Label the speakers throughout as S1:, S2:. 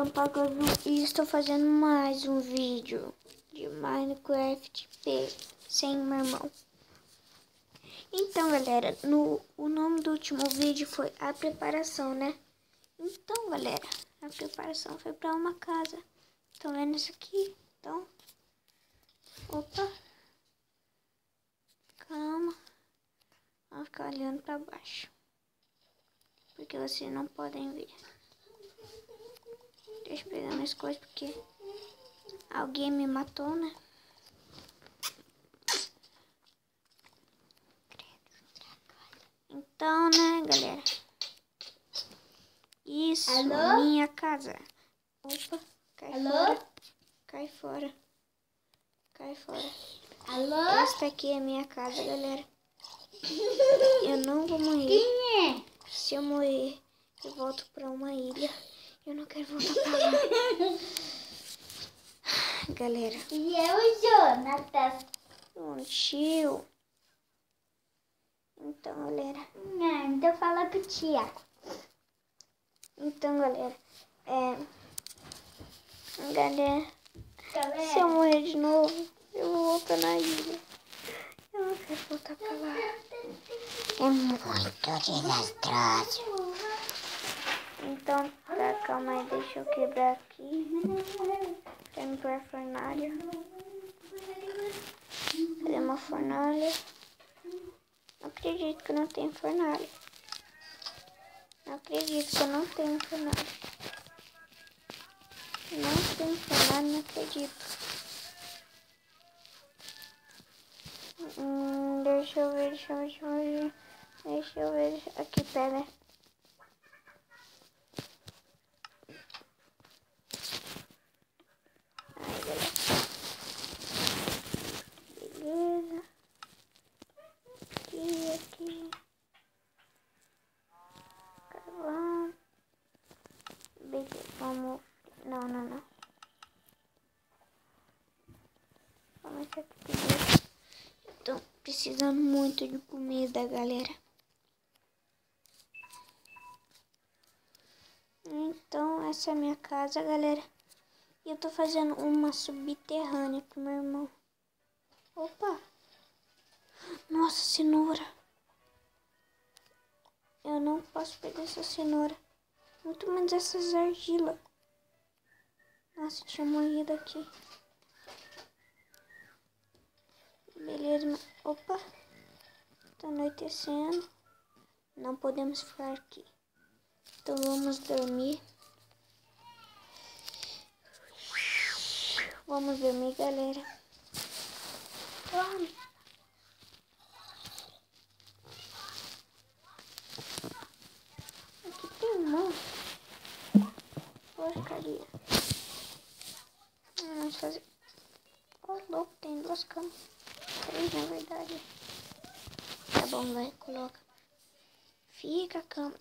S1: Relâmpago Azul e estou fazendo mais um vídeo de Minecraft sem meu irmão. Então, galera, o nome do último vídeo foi a preparação, né? Então, galera, a preparação foi para uma casa. Estão vendo isso aqui? Então, opa, calma, vamos ficar olhando para baixo, porque vocês não podem ver. Deixa eu pegar minhas coisas, porque alguém me matou, né? Então, né, galera? Isso,
S2: Alô?
S1: minha casa. Opa, cai
S2: Alô?
S1: fora. Cai fora. Cai fora.
S2: Alô?
S1: Esta aqui é a minha casa, galera. Eu não vou morrer.
S2: Quem é?
S1: Se eu morrer, eu volto pra uma ilha. Eu não quero voltar pra lá. Galera.
S2: E eu, Jonatas.
S1: Um tio. Então, galera.
S2: Não, então fala com o Tiago.
S1: Então, galera. Galera. Se eu
S2: Galera.
S1: morrer de novo, eu vou voltar na ilha. Eu não quero voltar pra lá. É muito desastroso. Então, tá, calma aí, deixa eu quebrar aqui. Pra me pôr a fornalha. Cadê uma fornalha? Não acredito que eu não tenho fornalha. Não acredito que eu não tenho fornalha. Não tenho fornalha, não acredito. Deixa eu ver. Aqui, pega. Aí, beleza. Aqui. Carvão. Beleza, vamos... Não. Vamos aqui primeiro. Tô precisando muito de comida, galera. Então, essa é a minha casa, galera. E eu tô fazendo uma subterrânea pro meu irmão. Opa! Nossa, cenoura! Eu não posso pegar essa cenoura. Muito menos essas argilas. Nossa, tinha morrido aqui. Beleza, mas... Opa! Tá anoitecendo. Não podemos ficar aqui. Então vamos dormir. Vamos dormir, galera. Dorme. Aqui tem um monte. Porcaria. Vamos fazer... Oh, louco, tem 2 camas. 3, na verdade. Tá bom, vai, coloca. Fica a cama.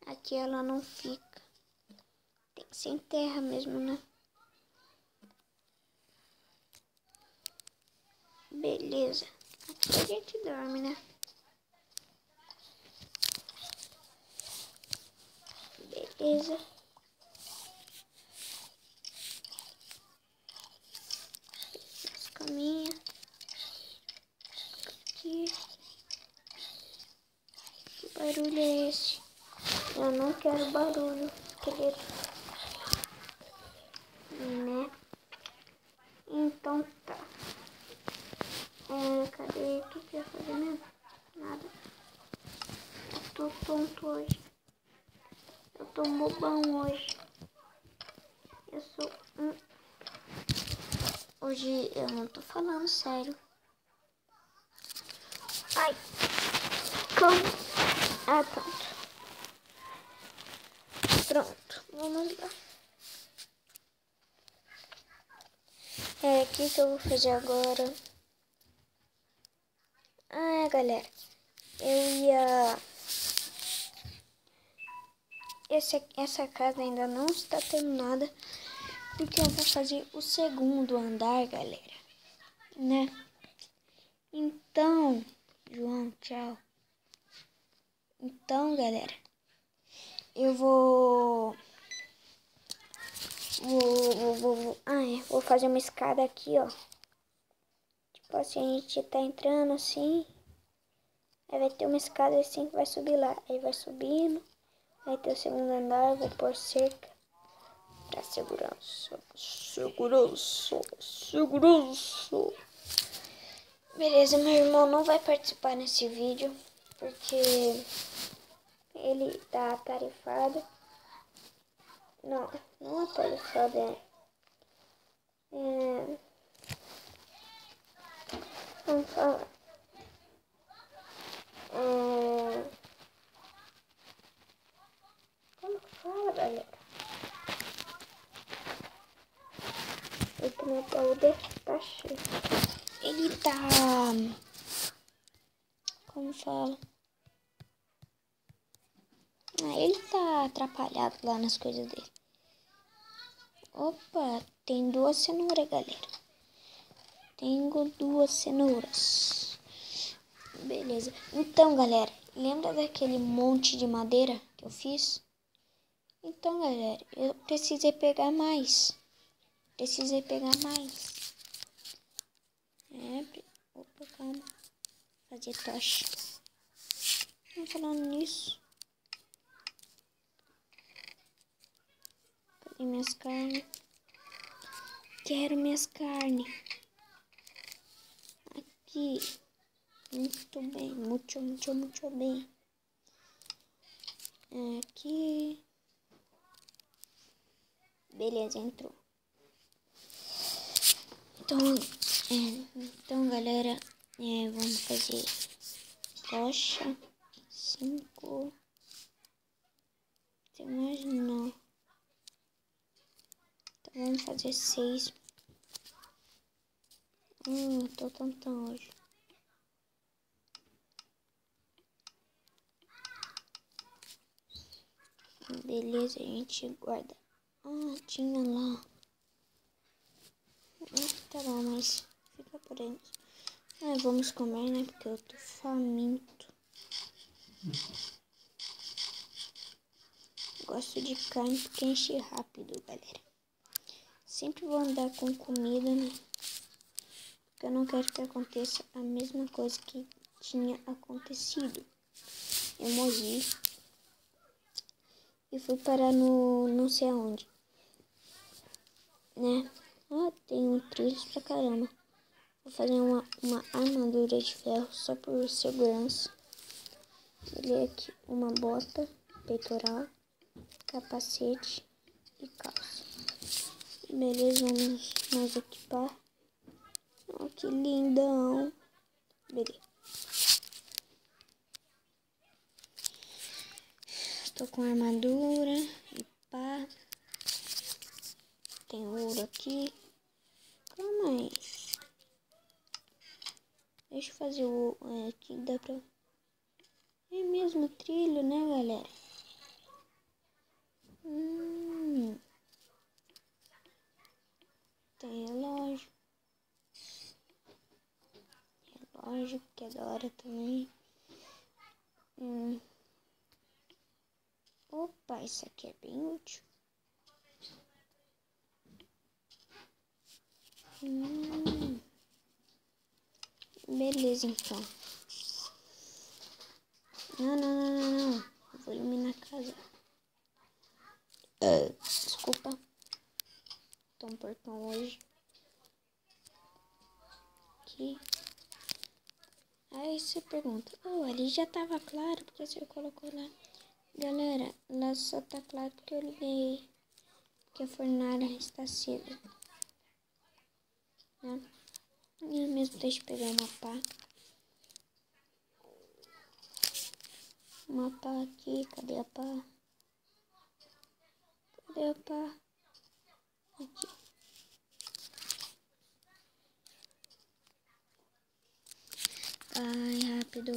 S1: Aqui ela não fica. Tem que ser em terra mesmo, né? Beleza. Aqui a gente dorme, né? Beleza. As caminhas. Aqui. Que barulho é esse? Eu não quero barulho, esqueleto. Né? Então tá. Cadê? O que eu ia fazer mesmo? Nada. Eu tô tonto hoje. Eu tô bobão hoje. Eu sou um... Hoje eu não tô falando sério. Ai. Como? Pronto. Pronto. Vamos lá. O que eu vou fazer agora? Galera. Eu ia... Essa casa ainda não está terminada. Porque eu vou fazer o segundo andar, galera. Né? Então... João, tchau. Então, galera. Eu vou Vou fazer uma escada aqui, ó. Tipo assim, a gente tá entrando assim. Aí vai ter uma escada assim que vai subir lá. Aí vai subindo. Vai ter o segundo andar. Vou pôr cerca pra segurança. Segurança. Beleza, meu irmão não vai participar nesse vídeo. Porque ele tá atarefado. Não é atarefado, vamos falar. Como que fala, galera? O meu baú tá cheio. Ele tá... Como fala? Ele tá atrapalhado lá nas coisas dele. Opa, tem 2 cenouras, galera. Tenho 2 cenouras. Beleza. Então, galera, lembra daquele monte de madeira que eu fiz? Então, galera, eu precisei pegar mais. Opa, calma. Fazer tocha. Falando nisso. Cadê minhas carnes? Quero minhas carnes. Aqui. Muito bem. Muito bem. Aqui. Beleza, entrou. Então, galera, vamos fazer tocha 5. Tem mais não. Então vamos fazer 6. Tô tão hoje. Beleza, a gente guarda. Tinha lá. Tá bom, mas fica por aí. Vamos comer, né? Porque eu tô faminto. Gosto de carne porque enche rápido, galera. Sempre vou andar com comida, né? Porque eu não quero que aconteça a mesma coisa que tinha acontecido. Eu morri e fui parar no não sei aonde, né? Tem trilhos pra caramba. Vou fazer uma armadura de ferro só por segurança. Ele aqui, uma bota, peitoral, capacete e calça. Beleza, vamos mais equipar. Que lindão. Beleza. Estou com armadura e pá. Tem ouro aqui. Calma aí. Deixa eu fazer o... aqui dá pra... É mesmo trilho, né, galera? Tem relógio. Relógio, que é da hora também. Opa, isso aqui é bem útil. Beleza, então. Não. Vou iluminar a casa. Desculpa. Tô um portão hoje. Aqui. Aí você pergunta, ali já tava claro, porque você colocou lá. Galera, lá só tá claro porque eu liguei. Porque a fornalha está acesa. Né? E mesmo deixa eu pegar uma pá. Uma pá aqui, cadê a pá? Aqui. Ai, rápido.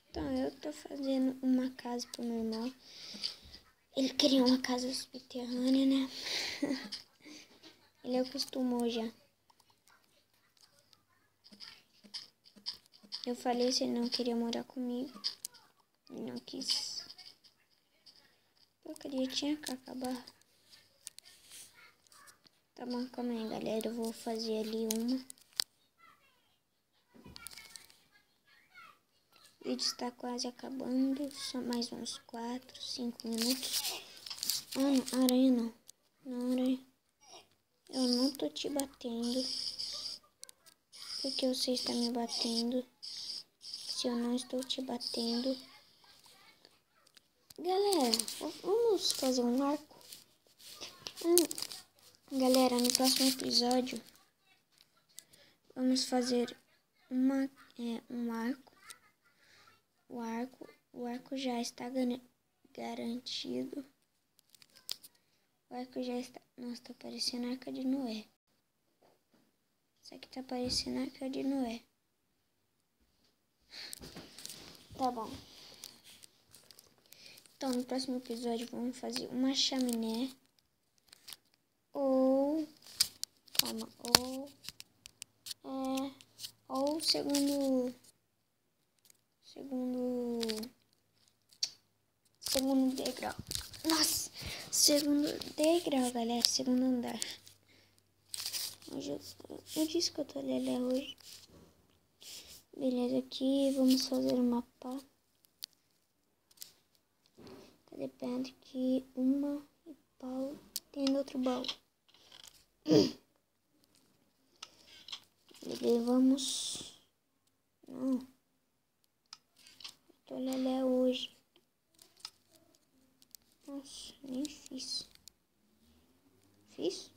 S1: Então, eu tô fazendo uma casa pro meu irmão. Ele queria uma casa subterrânea, né? Ele acostumou já. Eu falei se ele não queria morar comigo. Não quis. Porcaria, tinha que acabar. Tá bom, calma aí, galera. Eu vou fazer ali uma. O vídeo está quase acabando. Só mais uns 4, 5 minutos. Ah, não, aranha não. Não, aranha. Eu não tô te batendo. Porque você está me batendo. Se eu não estou te batendo. Galera, vamos fazer um arco. Galera, no próximo episódio vamos fazer um arco. O arco já está garantido. O arco já está... Nossa, tá parecendo a Arca de Noé. Isso aqui tá parecendo a Arca de Noé. Tá bom. Então, no próximo episódio vamos fazer uma chaminé. Ou segundo degrau. Nossa, segundo degrau, galera, segundo andar. Eu disse que eu tô lelé hoje. Beleza, aqui vamos fazer uma pá. Tá dependendo que uma e pau tem outro baú. Levamos. Não. Eu tô lelé hoje. Nossa, nem fiz. Fiz?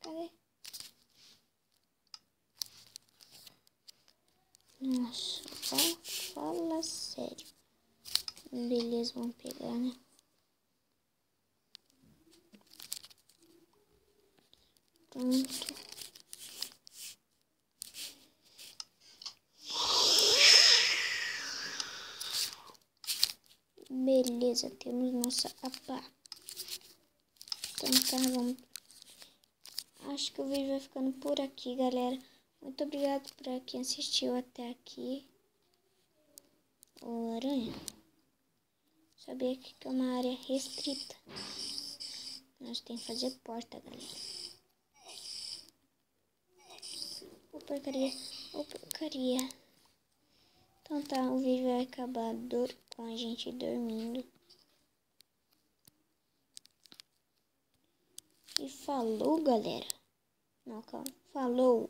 S1: Cadê? Nossa, fala sério. Beleza, vamos pegar, né? Pronto. Beleza, temos nossa pá. Então tá, vamos. Acho que o vídeo vai ficando por aqui, galera. Muito obrigado por quem assistiu até aqui. Ô, aranha. Sabia que é uma área restrita. Nós temos que fazer porta, galera. Ô, porcaria. Ô, porcaria. Então tá, o vídeo vai acabar com a gente dormindo. E falou, galera. Não, calma. Falou.